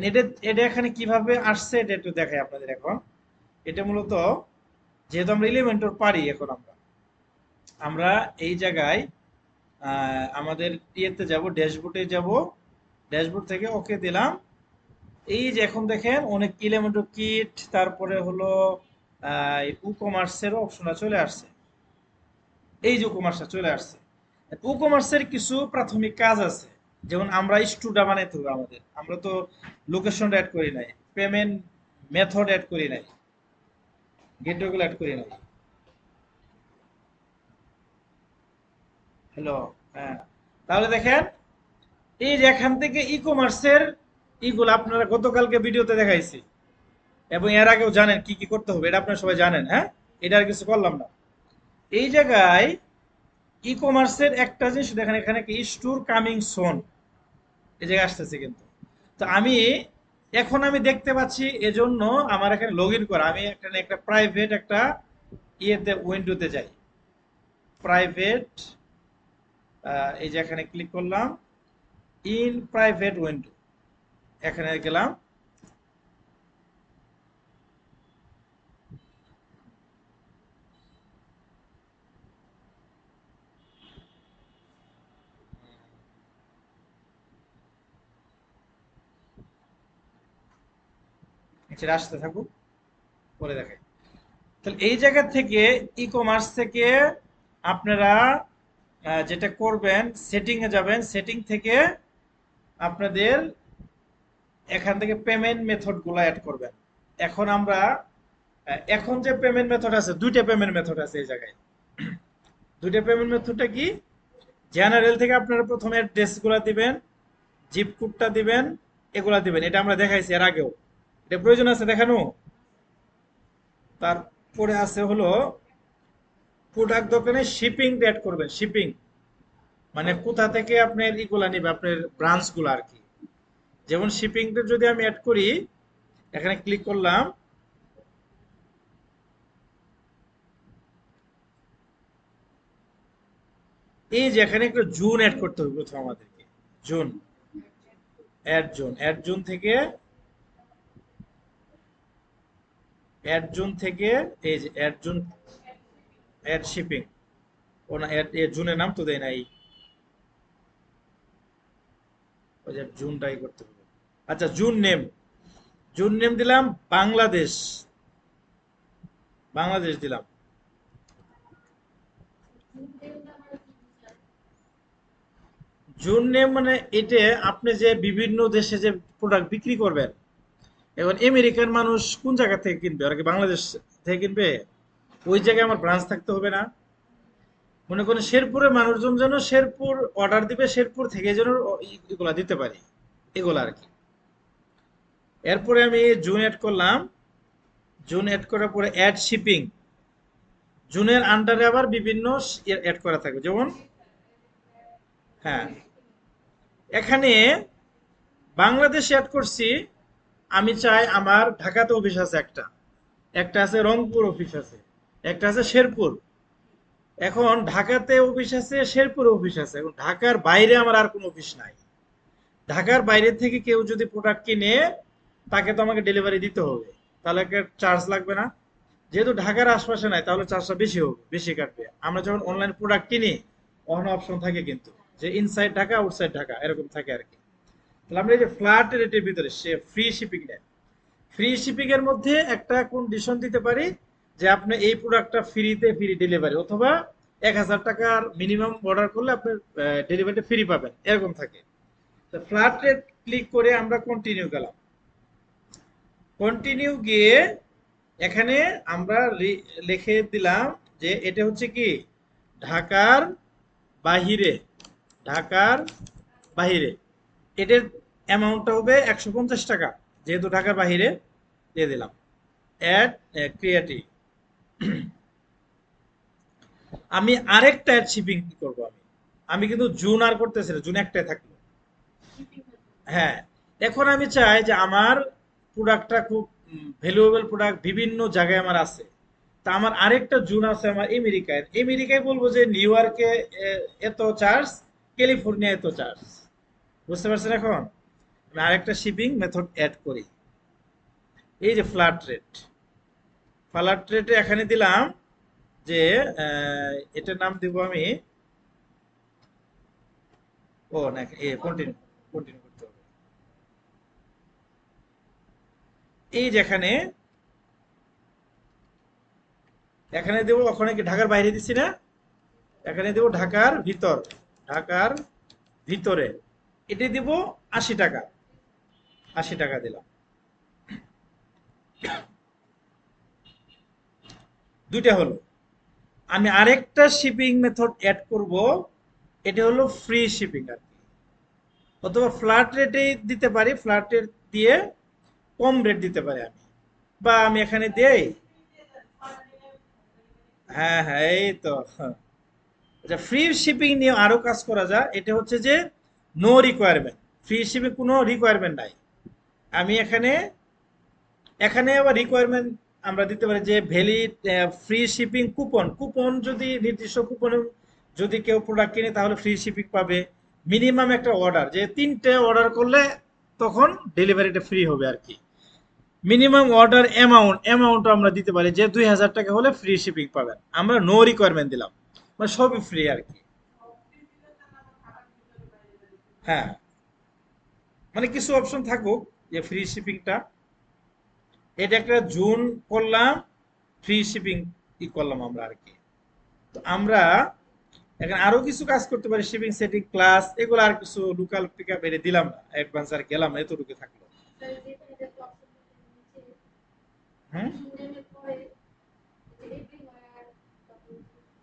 এটা এটা এখানে কিভাবে আসছে এটা একটু দেখাই আপনাদের এখন। এটা মূলত, যেহেতু আমরা এলিমেন্টর পারি, এখন আমরা আমরা এই জায়গায় আমাদের ইয়েতে যাব, ড্যাশবোর্ডে যাব। ড্যাশবোর্ড থেকে ওকে দিলাম। এই যে এখন দেখেন অনেক এলিমেন্টর কিট, তারপরে হলো ই কমার্সেরও অপশনটা চলে আসছে। এই যে কমার্সটা চলে আসছে। ই কমার্সের কিছু প্রাথমিক কাজ আছে, যেমন আমরা স্টুডা বানাইতে হবে আমাদের। আমরা তো লোকেশন অ্যাড করি নাই, পেমেন্ট মেথড অ্যাড করি নাই, গেটওয়েগুলো অ্যাড করি নাই। হ্যালো, হ্যাঁ। তাহলে দেখেন এই যে এখান থেকে ই কমার্সের ইগুলো আপনারা গতকালকে ভিডিওতে দেখাইছি, এবং এর আগেও জানেন কি কি করতে হবে, এটা আপনারা সবাই জানেন। হ্যাঁ, এটা আর কিছু করলাম না। এই জায়গায় ই কমার্সের একটা জিনিস দেখেন, এখানে কি স্টোর কামিং সোন, এই জায়গায় আসতেছে কিন্তু। তো আমি এখন আমি দেখতে পাচ্ছি, এজন্য আমার এখানে লগ ইন করা। আমি এখানে একটা প্রাইভেট একটা ইয়েতে উইন্ডোতে যাই, প্রাইভেট, এই যে এখানে ক্লিক করলাম, ইন প্রাইভেট উইন্ডো, এখানে গেলাম। সেটা আসতে থাকুক, পরে দেখাই। তাহলে এই জায়গা থেকে ই কমার্স থেকে আপনারা যেটা করবেন, সেটিং এ যাবেন, সেটিং থেকে আপনাদের এখান থেকে পেমেন্ট মেথড গুলো অ্যাড করবেন। এখন আমরা এখন যে পেমেন্ট মেথড আছে, দুইটা পেমেন্ট মেথড আছে এই জায়গায়। দুইটা পেমেন্ট মেথডটা কি? জেনারেল থেকে আপনারা প্রথমে অ্যাড্রেস গুলা দিবেন, জিপ কোডটা দিবেন, এগুলা দিবেন। এটা আমরা দেখাইছি এর আগেও, এটা প্রয়োজন আছে দেখানো? তারপরে আছে হলো প্রোডাক্ট দোকানে শিপিং অ্যাড করবেন, শিপিং মানে কোথা থেকে আপনার ইগুলা নিবে, আপনার ব্রাঞ্চ গুলো আর কি। যেমন শিপিংটা যদি আমি অ্যাড করি, এখানে ক্লিক করলাম। এই যে এখানে একটা জুন অ্যাড করতে হবে প্রথম আমাদেরকে, জুন। অ্যাড জোন থেকে এই যে অ্যাড জোন, অ্যাড শিপিং। ও না, অ্যাড জুনের নাম তো দেয় নাই, ওই যে জুনটাই করতে হবে। আচ্ছা, জুন নেম দিলাম বাংলাদেশ, বাংলাদেশ দিলাম। জুন নেম মানে এটা আপনি যে বিভিন্ন দেশে যে প্রোডাক্ট বিক্রি করবেন, এখন আমেরিকান মানুষ কোন জায়গা থেকে কিনবে, ওরা কি বাংলাদেশ থেকে কিনবে? ওই জায়গায় আমার ব্রাঞ্চ থাকতে হবে না? মনে করেন শেরপুরের মানুষজন যেন শেরপুর অর্ডার দিবে, শেরপুর থেকে যেন এগুলা দিতে পারি, এগুলা আর কি। এরপরে আমি জুন অ্যাড করলাম। জুন অ্যাড করার পরে অ্যাড শিপিং, জুনের আন্ডারে আবার বিভিন্ন অ্যাড করা থাকবে, যেমন হ্যাঁ, এখানে বাংলাদেশ অ্যাড করছি। আমি চাই আমার ঢাকাতে অফিস আছে একটা, একটা আছে রংপুর অফিস আছে, একটা আছে শেরপুর। এখন ঢাকাতে অফিস আছে, শেরপুর অফিস আছে, এখন ঢাকার বাইরে আমার আর কোনো অফিস নাই। ঢাকার বাইরে থেকে কেউ যদি প্রোডাক্ট কিনে, তাকে তো আমাকে ডেলিভারি দিতে হবে, তাহলে একটা চার্জ লাগবে না? যেহেতু ঢাকার আশপাশে নাই, তাহলে চার্জটা বেশি হবে, বেশি কাটবে। আমরা যখন অনলাইন প্রোডাক্ট কিনি, অন্য অপশন থাকে কিন্তু, যে ইনসাইড ঢাকা আউটসাইড ঢাকা এরকম থাকে আর কি। তাহলে আমরা এই যে ফ্ল্যাট রেটের ভিতরে সে ফ্রি শিপিং নেয়, ফ্রি শিপিং এর মধ্যে একটা কন্ডিশন দিতে পারি, যে আপনি এই প্রোডাক্টটা ফ্রিতে ফ্রি ডেলিভারি, অথবা 1,000 টাকার মিনিমাম অর্ডার করলে আপনি ডেলিভারিটা ফ্রি পাবেন, এরকম থাকে। তো ফ্ল্যাট রেট ক্লিক করে আমরা কন্টিনিউ গেলাম। কন্টিনিউ গিয়ে এখানে আমরা লিখে দিলাম যে এটা হচ্ছে কি ঢাকার বাহিরে, ঢাকার বাহিরে। এটার অ্যামাউন্টটা হবে 150 টাকা, যেহেতু ঢাকার বাহিরে দিয়ে দিলাম। Add creative. আমি আরেকটা অ্যাড শিপিং কি করবো, আমি আমি কিন্তু জুন আর করতেছি না, জুন একটাই থাকলো। হ্যাঁ, এখন আমি চাই যে আমার প্রোডাক্টটা খুব ভ্যালুয়েবল প্রোডাক্ট, বিভিন্ন জায়গায় আমার আছে। তা আমার আরেকটা জুন আছে আমার আমেরিকায়, আমেরিকায় বলবো যে নিউ ইয়র্কে এত চার্জ, ক্যালিফোর্নিয়া এত চার্জ। বুঝতে পারছেন? এখন আমি আরেকটা শিপিং মেথড অ্যাড করি, এই যে ফ্ল্যাট রেট। ফ্ল্যাট রেটে এখানে দিলাম যে এটার নাম দিব আমি, ও না, কন্টিনিউ, কন্টিনিউ করতে হবে। এই যে এখানে, এখানে দেবো, ওখানে কি ঢাকার বাইরে দিচ্ছি না, এখানে দেবো ঢাকার ভিতর, ঢাকার ভিতরে। এটি দিব 80 টাকা, 80 টাকা দিলাম। দুইটা হলো। আমি আরেকটা শিপিং মেথড অ্যাড করব, এটা হলো ফ্রি শিপিং আর কি, অথবা ফ্ল্যাট রেটে দিতে পারি, ফ্ল্যাট রেট দিয়ে কম রেট দিতে পারি আমি, বা আমি এখানে দেই। হ্যাঁ হ্যাঁ, এই তো। আচ্ছা, ফ্রি শিপিং নিয়ে আরো কাজ করা যায়, এটা হচ্ছে যে নো রিকোয়ারমেন্ট, ফ্রি শিপিং কোনো রিকোয়ারমেন্ট নাই। আমি এখানে, এখানে আবার রিকোয়ারমেন্ট আমরা দিতে পারি যে valid free shipping coupon, coupon যদি নির্দিষ্ট কুপন, যদি কেউ প্রোডাক্ট কিনে তাহলে ফ্রি শিপিং পাবে। মিনিমাম একটা অর্ডার, যে 3টে অর্ডার করলে তখন ডেলিভারিটা ফ্রি হবে আর কি। মিনিমাম অর্ডার অ্যামাউন্ট আমরা দিতে পারি যে 2,000 টাকা হলে ফ্রি শিপিং পাবেন, আমরা নো রিকোয়ারমেন্ট দিলাম, মানে সবই ফ্রি আর কি। হ্যাঁ, মানে কিছু অপশন থাকুক, যে ফ্রি শিপিংটা, এটা একটা জুন করলাম, ফ্রি শিপিং ই করলাম আমরা আর কি। তো আমরা এখানে আরো কিছু কাজ করতে পারি, শিপিং সেটিং ক্লাস, এগুলো আর কিছু লোকাল পিক আপ এটা দিলাম না, অ্যাডভান্স আর গেলাম না, এতটুকু থাকলো। হুম।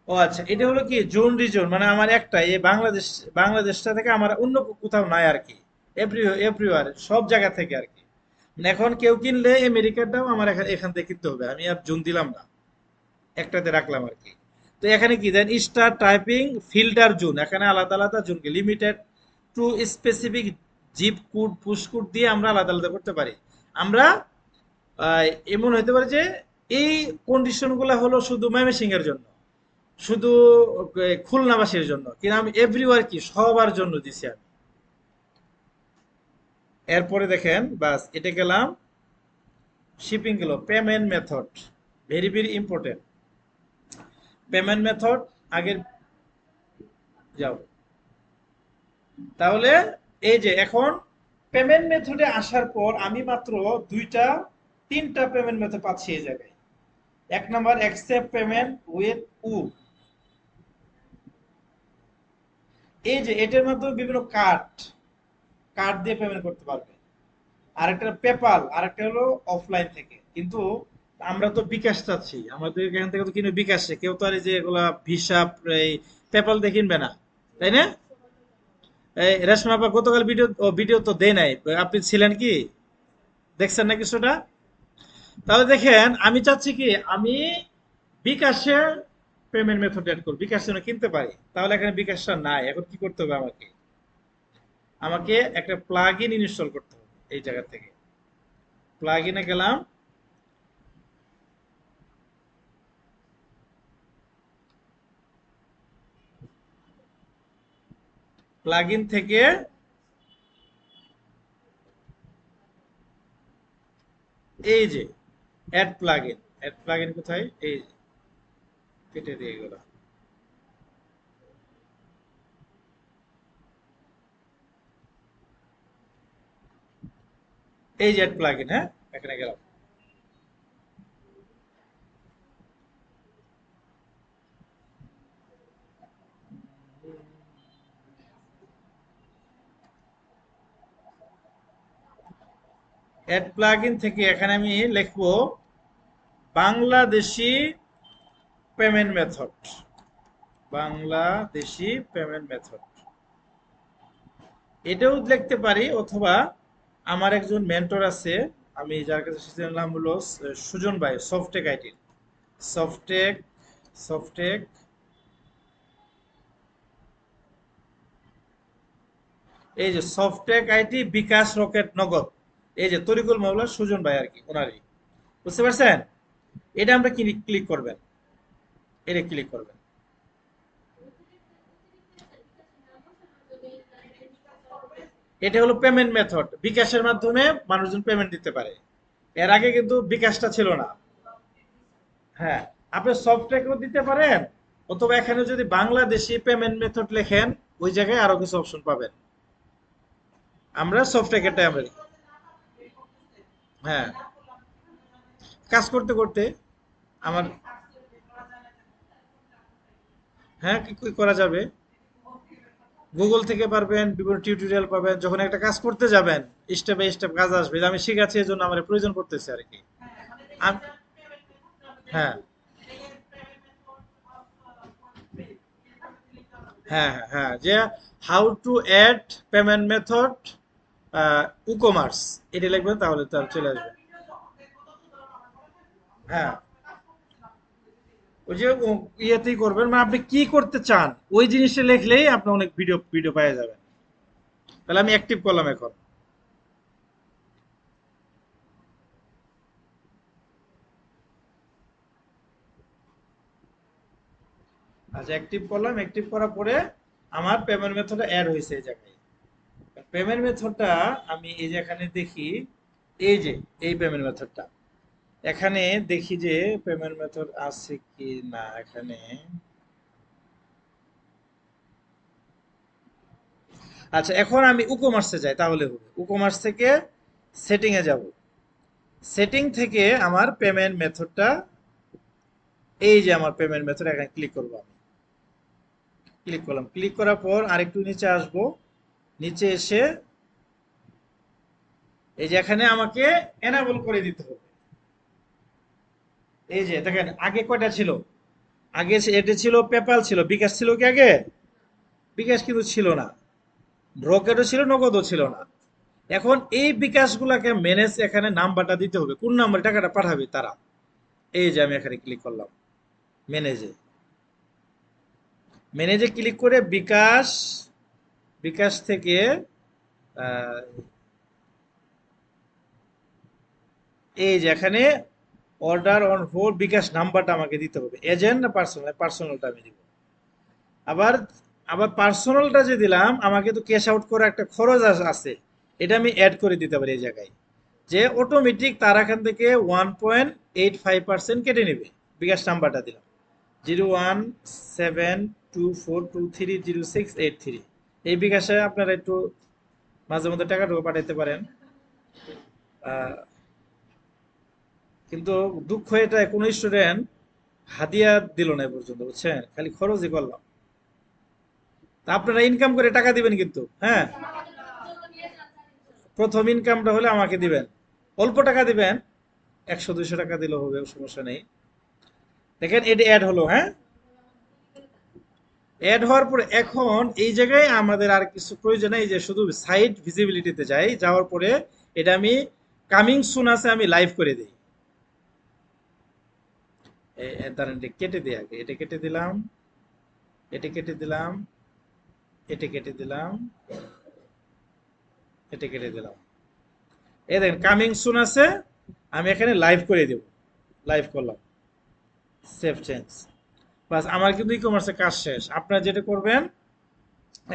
ও আচ্ছা, এটা হলো কি জোন রিজন, মানে আমার একটা এই বাংলাদেশ, বাংলাদেশটা থেকে আমার অন্য কোথাও নাই আর কি, এভরিওয়ার সব জায়গা থেকে আর কি। মানে এখন কেউ কিনলে আমেরিকাটাও আমার এখান এখান থেকে কিনতে হবে, আমি আর জুন দিলাম না, একটাতে রাখলাম আর কি। তো এখানে কি দেন, স্টার টাইপিং ফিল্টার জোন, এখানে আলাদা আলাদা জোনকে limited to specific zip code post code দিয়ে আমরা আলাদা আলাদা করতে পারি। আমরা আহ, এমন হতে পারে যে এই কন্ডিশন গুলা হলো শুধু ময়মনসিং এর জন্য, শুধু খুলনাবাসীর জন্য, কিন্তু আমি এভরিওয়ার কি সবার জন্য দিছি আমি। এরপরে দেখেন বাস এটা গেলাম, শিপিং গেল, payment method very very important. Payment method আগের যাও। তাহলে এই যে এখন পেমেন্ট মেথডে আসার পর আমি মাত্র তিনটা পেমেন্ট মেথড পাচ্ছি এই জায়গায়। এক নাম্বার অ্যাকসেপ্ট পেমেন্ট উইথ উ, এই যে এটার মাধ্যমে বিভিন্ন কার্ড কার্ড দিয়ে পেমেন্ট করতে পারবে। আরেকটা পেপাল, আরেকটা হলো অফলাইন থেকে। কিন্তু আমরা তো বিকাশ চাচ্ছি, আমাদের এখান থেকে তো কিনে বিকাশে, কেউ তো আর এই যে এগুলা ভিসা এই পেপাল দিয়ে কিনবে না, তাই না? এই রেশমা আপা গতকাল ভিডিও তো দেয় নাই, আপনি ছিলেন কি, দেখছেন না কিছুটা? তাহলে দেখেন আমি চাচ্ছি কি, আমি বিকাশে পেমেন্ট মেথড এড করব, বিকাশ যেন কিনতে পারি। তাহলে এখানে বিকাশটা নাই, এখন কি করতে হবে আমাকে, আমাকে একটা প্লাগ ইন ইনস্টল করতে হবে। এই জায়গা থেকে প্লাগ ইনে গেলাম, প্লাগ ইন থেকে এই যে অ্যাড প্লাগ ইন কোথায়, এই যে কেটে দিয়ে গেল, এই যে অ্যাড প্লাগ ইন, হ্যাঁ এখানে গেলাম। অ্যাড প্লাগ ইন থেকে এখানে আমি লিখবো Bangladeshi payment method, Bangladeshi payment method এটাও লিখতে পারি। অথবা আমার একজন মেন্টর আছে, আমি যার কাছে শিখেছিলাম, নাম হলো সুজন ভাই, সফটেক আইটি, সফটেক সফটেক এই যে সফটেক আইটি বিকাশ রকেট নগদ, এই যে তরিকুল মাওলা সুজন ভাই আর কি, ওনারই, বুঝতে পারছেন? এটা আমরা ক্লিক করবেন, এটা ক্লিক করবেন। এটা হলো পেমেন্ট মেথড, বিকাশের মাধ্যমে মানুষজন পেমেন্ট দিতে পারে। এর আগে কিন্তু বিকাশটা ছিল না। হ্যাঁ, আপনি সফটওয়্যারও দিতে পারেন, অথবা এখানে যদি বাংলাদেশি পেমেন্ট মেথড লেখেন, ওই জায়গায় আরো কিছু অপশন পাবেন। আমরা সফটওয়্যারটা আমরা, হ্যাঁ, কাজ করতে করতে আমার, হ্যাঁ কি কি করা যাবে, গুগল থেকে পারবেন, বিভিন্ন টিউটোরিয়াল পাবেন। যখন একটা কাজ করতে যাবেন, স্টেপ বাই স্টেপ কাজ আসবে, আমি শিখাচ্ছি এই জন্য আমার প্রয়োজন পড়তেছে আর কি। হ্যাঁ হ্যাঁ হ্যাঁ হ্যাঁ, যে how to add payment method e commerce, এটা লিখবেন, তাহলে তার চলে আসবে। হ্যাঁ, ওই যে ইয়েতেই করবেন, মানে আপনি কি করতে চান ওই জিনিসটা লিখলেই আপনি অনেক ভিডিও ভিডিও পেয়ে যাবেন। তাহলে আমি অ্যাক্টিভ করলাম এখন। আচ্ছা অ্যাক্টিভ করলাম, অ্যাক্টিভ করার পরে আমার পেমেন্ট মেথডটা অ্যাড হয়েছে এই জায়গায়। পেমেন্ট মেথডটা আমি এই যে এখানে দেখি, এই যে এই পেমেন্ট মেথডটা এখানে দেখি যে পেমেন্ট মেথড আছে কি না এখানে। আচ্ছা এখন আমি উকমার্সে যাই, তাহলে হবে, উকমার্স থেকে সেটিং এ যাব, সেটিং থেকে আমার পেমেন্ট মেথডটা, এই যে আমার পেমেন্ট মেথড, এখানে ক্লিক করব আমি, ক্লিক করলাম, ক্লিক করার পর আরেকটু নিচে আসব, নিচে এসে এই যে এখানে আমাকে এনাবল করে দিতে হবে। এই যে দেখেন আগে কয়টা ছিল, আগে এটা ছিল পেপাল ছিল, বিকাশ ছিল কি আগে? বিকাশ কিন্তু ছিল না, রকেটও ছিল, নগদও ছিল না। এখন এই বিকাশগুলোকে ম্যানেজ, এখানে নাম্বারটা দিতে হবে, কোন নাম্বারে টাকাটা পাঠাবে তারা। এই যে আমি এখানে ক্লিক করলাম ম্যানেজে, ম্যানেজে ক্লিক করে বিকাশ, বিকাশ থেকে আহ, এই যে এখানে অর্ডার অন হোল্ড, বিকাশ নাম্বারটা আমাকে দিতে হবে, এজেন্ট না পার্সোনাল, পার্সোনালটা আমি দিব। আবার আবার পার্সোনালটা যে দিলাম, আমাকে তো ক্যাশ আউট করা একটা খরচ আছে, এটা আমি অ্যাড করে দিতে পারি এই জায়গায়, যে অটোমেটিক তারা এখান থেকে 1.85% কেটে নেবে। বিকাশ নাম্বারটা দিলাম 01724230683। এই বিকাশে আপনারা একটু মাঝে মধ্যে টাকাটুকু পাঠাইতে পারেন। আহ, কিন্তু দুঃখ এটা কোনো স্টুডেন্ট হাদিয়া দিল না এ পর্যন্ত, বুঝছেন, খালি খরচই করলাম। তা আপনারা ইনকাম করে টাকা দিবেন কিন্তু, হ্যাঁ, প্রথম ইনকামটা হলে আমাকে দিবেন, অল্প টাকা দিবেন, 100-200 টাকা দিলেও হবে, সমস্যা নেই। দেখেন এটা অ্যাড হলো, হ্যাঁ, অ্যাড হওয়ার পরে এখন এই জায়গায় আমাদের আর কিছু প্রয়োজন নেই, যে শুধু সাইট ভিজিবিলিটিতে যাই, যাওয়ার পরে এটা আমি কামিং সুন আছে আমি লাইভ করে দিই। দাঁড়ান এটা কেটে দিই আগে, এটা কেটে দিলাম, এটা কেটে দিলাম, এটা কেটে দিলাম, এটা কেটে দিলাম। এই দেখেন কামিং সুন আছে, আমি এখানে লাইভ করে দেব, লাইভ করলাম, সেভ চেঞ্জ। বাস আমার কিন্তু ই কমার্সের কাজ শেষ। আপনারা যেটা করবেন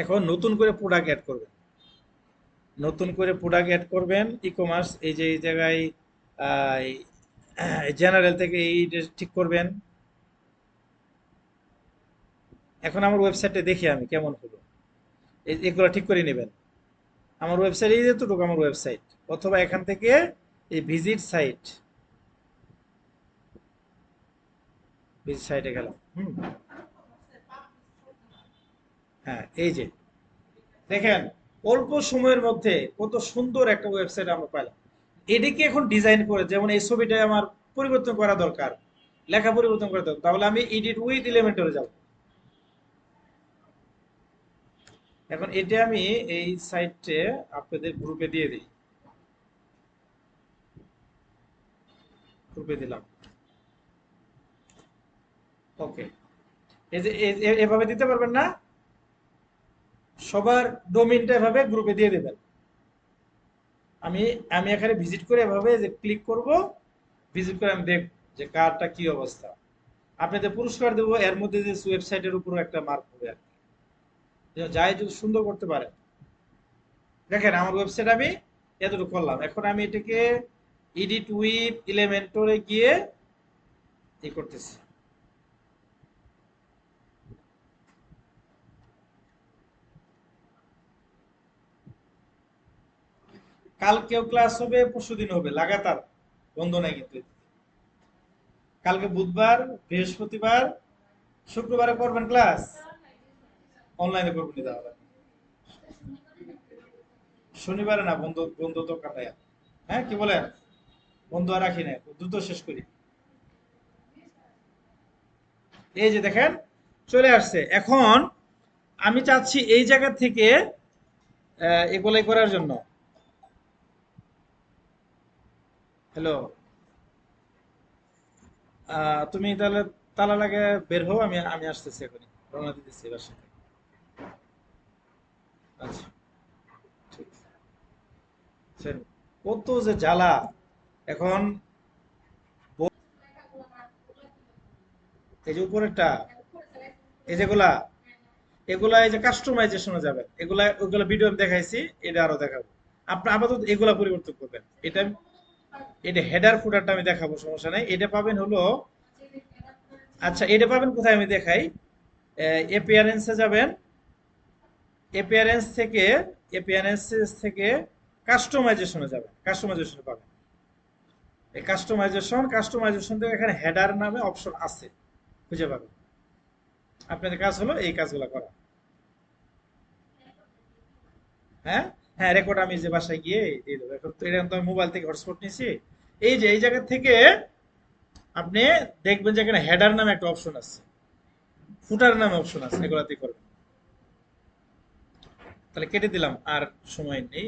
এখন নতুন করে প্রোডাক্ট অ্যাড করবেন, নতুন করে প্রোডাক্ট অ্যাড করবেন ই কমার্স, এই যে এই জায়গায় জেনারেল থেকে এই ঠিক করবেন। এখন আমার ওয়েবসাইটে দেখি আমি কেমন হলো, এগুলো ঠিক করে নেবেন। আমার ওয়েবসাইট এই যেতটুকু আমার ওয়েবসাইট, অথবা এখান থেকে এই ভিজিট সাইট, ভিজিট সাইটে গেলাম, হ্যাঁ এই যে দেখেন অল্প সময়ের মধ্যে কত সুন্দর একটা ওয়েবসাইট আমরা পেলাম। এদিকে এখন ডিজাইন করে, যেমন এই ছবিটা আমার পরিবর্তন করা দরকার, লেখা পরিবর্তন করা দরকার, তাহলে আমি এডিট উইথ এলিমেন্টরে যাব। এখন এটা আমি এই সাইটে আপনাদের গ্রুপে দিয়ে দিই, গ্রুপে দিলাম, ওকে। এই যে এভাবে দিতে পারবেন না, সবার ডোমেইনটা এভাবে গ্রুপে দিয়ে দেবেন। আমি আমি এখানে ভিজিট করে এভাবে যে ক্লিক করব, ভিজিট করে আমি দেখব যে কারটা কি অবস্থা। আপনাদের পুরস্কার দেবো, এর মধ্যে যে ওয়েবসাইটের উপর একটা মার্ক হবে আর কি, যাই যদি সুন্দর করতে পারে। দেখেন আমার ওয়েবসাইট আমি এতটুকু করলাম, এখন আমি এটাকে এডিট উইথ এলিমেন্টরে গিয়ে ই করতেছি। কালকেও ক্লাস হবে, পরশুদিন হবে, লাগাতার, বন্ধ নাই কিন্তু। কালকে বুধবার, বৃহস্পতিবার, শুক্রবারে করবেন ক্লাস, অনলাইনে করবেন তাহলে। শনিবারে না, বন্ধ, বন্ধ তো কাটায়। হ্যাঁ কি বলেন, বন্ধ আর রাখি না, দ্রুত শেষ করি। এই যে দেখেন চলে আসছে। এখন আমি চাচ্ছি এই জায়গা থেকে এগুলাই করার জন্য। হ্যালো, তুমি তাহলে তালা লাগে বের হও, আমি আমি আসতেছি এখনই, রওনা দিতেছি বাসা থেকে। আচ্ছা, ঠিক আছে। কত যে জ্বালা এখন। এই যে উপরেরটা, এই যেগুলা, এগুলা এই যে কাস্টমাইজেশনে যাবে, এগুলা ওগুলা ভিডিও আমি দেখাইছি, এটা আরো দেখাবো। আপনি আপাতত এগুলা পরিবর্তন করবেন। এটা এটা হেডার ফুটারটা আমি দেখাবো, সমস্যা নাই। এটা পাবেন হলো, আচ্ছা এটা পাবেন কোথায় আমি দেখাই। এপিয়ারেন্সে যাবেন, এপিয়ারেন্স থেকে, এপিয়ারেন্স থেকে কাস্টমাইজেশনে যাবেন, কাস্টমাইজেশনে পাবেন। এই কাস্টমাইজেশন, কাস্টমাইজেশন থেকে এখানে হেডার নামে অপশন আছে, খুঁজে পাবেন। আপনাদের কাজ হলো এই কাজগুলো করা। হ্যাঁ, হ্যাঁ রেকর্ড আমি যে বাসায় গিয়ে দিয়ে দেবো। এখন তো এটা তো আমি মোবাইল থেকে হটস্পট নিয়েছি। এই যে এই জায়গা থেকে আপনি দেখবেন যে এখানে হেডার নামে একটা অপশন আছে, ফুটার নামে অপশন আছে, এগুলাতে করবেন। তাহলে কেটে দিলাম, আর সময় নেই।